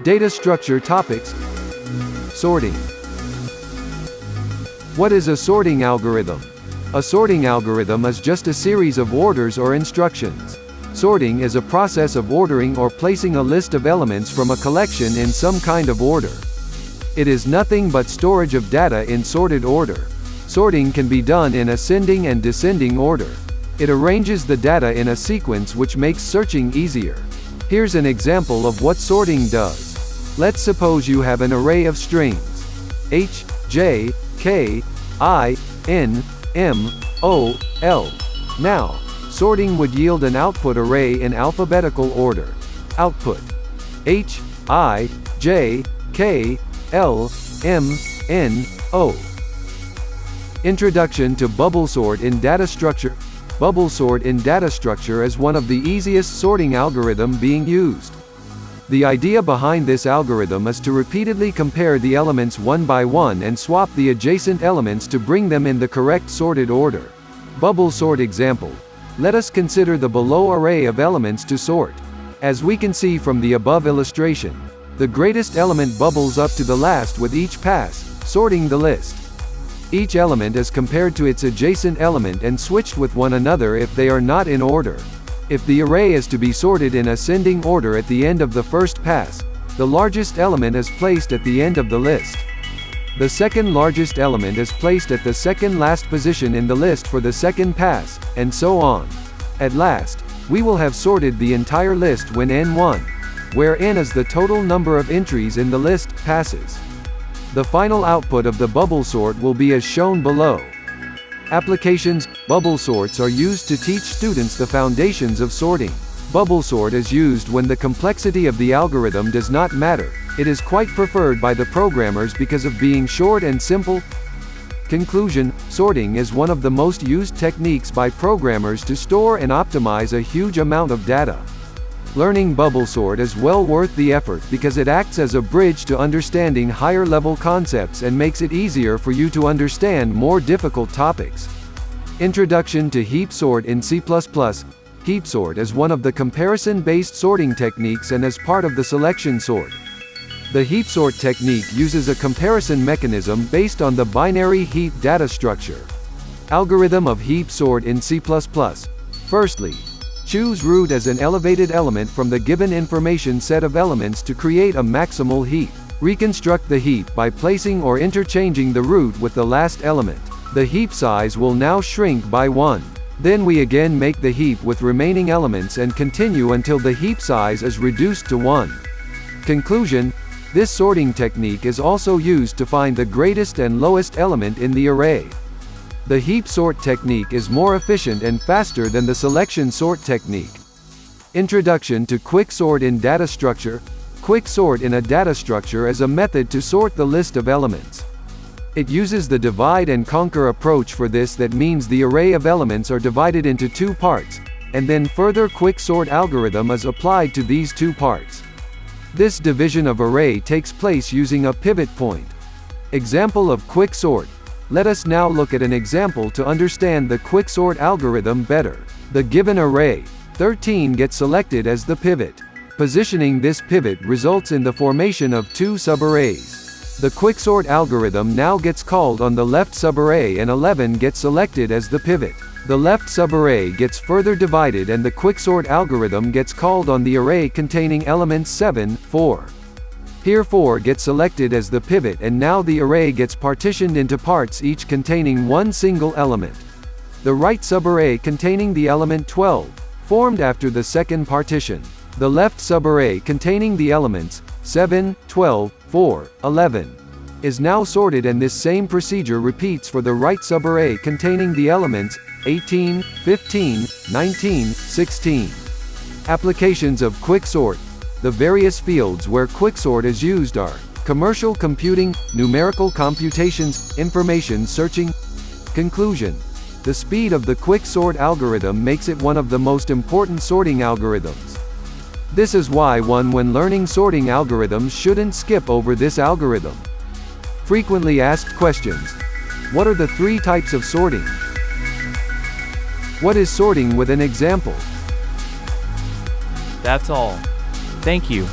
Data structure topics. Sorting. What is a sorting algorithm? A sorting algorithm is just a series of orders or instructions. Sorting is a process of ordering or placing a list of elements from a collection in some kind of order. It is nothing but storage of data in sorted order. Sorting can be done in ascending and descending order. It arranges the data in a sequence which makes searching easier. Here's an example of what sorting does. Let's suppose you have an array of strings H, J, K, I, N, M, O, L. Now, sorting would yield an output array in alphabetical order. Output H, I, J, K, L, M, N, O. Introduction to bubble sort in data structure. Bubble sort in data structure is one of the easiest sorting algorithm being used. The idea behind this algorithm is to repeatedly compare the elements one by one and swap the adjacent elements to bring them in the correct sorted order. Bubble sort example. Let us consider the below array of elements to sort. As we can see from the above illustration, the greatest element bubbles up to the last with each pass, sorting the list. Each element is compared to its adjacent element and switched with one another if they are not in order. If the array is to be sorted in ascending order at the end of the first pass, the largest element is placed at the end of the list. The second largest element is placed at the second last position in the list for the second pass, and so on. At last, we will have sorted the entire list when n1, where n is the total number of entries in the list, passes. The final output of the bubble sort will be as shown below. Applications. Bubble sorts are used to teach students the foundations of sorting. Bubble sort is used when the complexity of the algorithm does not matter. It is quite preferred by the programmers because of being short and simple. Conclusion. Sorting is one of the most used techniques by programmers to store and optimize a huge amount of data. Learning bubble sort is well worth the effort because it acts as a bridge to understanding higher level concepts and makes it easier for you to understand more difficult topics. Introduction to heap sort in C++. Heap sort is one of the comparison-based sorting techniques and is part of the selection sort. The heap sort technique uses a comparison mechanism based on the binary heap data structure. Algorithm of heap sort in C++. Firstly, choose root as an elevated element from the given information set of elements to create a maximal heap. Reconstruct the heap by placing or interchanging the root with the last element. The heap size will now shrink by 1. Then we again make the heap with remaining elements and continue until the heap size is reduced to 1. Conclusion. This sorting technique is also used to find the greatest and lowest element in the array. The heap sort technique is more efficient and faster than the selection sort technique. Introduction to Quicksort in data structure. Quicksort in a data structure is a method to sort the list of elements. It uses the divide and conquer approach for this. That means the array of elements are divided into two parts, and then further quicksort algorithm is applied to these two parts. This division of array takes place using a pivot point. Example of quicksort. Let us now look at an example to understand the quicksort algorithm better. The given array, 13, gets selected as the pivot. Positioning this pivot results in the formation of two subarrays. The quicksort algorithm now gets called on the left subarray and 11 gets selected as the pivot. The left subarray gets further divided and the quicksort algorithm gets called on the array containing elements 7, 4. Here 4 gets selected as the pivot and now the array gets partitioned into parts each containing one single element. The right subarray containing the element 12, formed after the second partition. The left subarray containing the elements 7, 12, 4, 11 is now sorted, and this same procedure repeats for the right subarray containing the elements 18, 15, 19, 16. Applications of quicksort. The various fields where quicksort is used are commercial computing, numerical computations, information searching. Conclusion. The speed of the quicksort algorithm makes it one of the most important sorting algorithms. This is why one, when learning sorting algorithms, shouldn't skip over this algorithm. Frequently asked questions. What are the 3 types of sorting? What is sorting with an example? That's all. Thank you.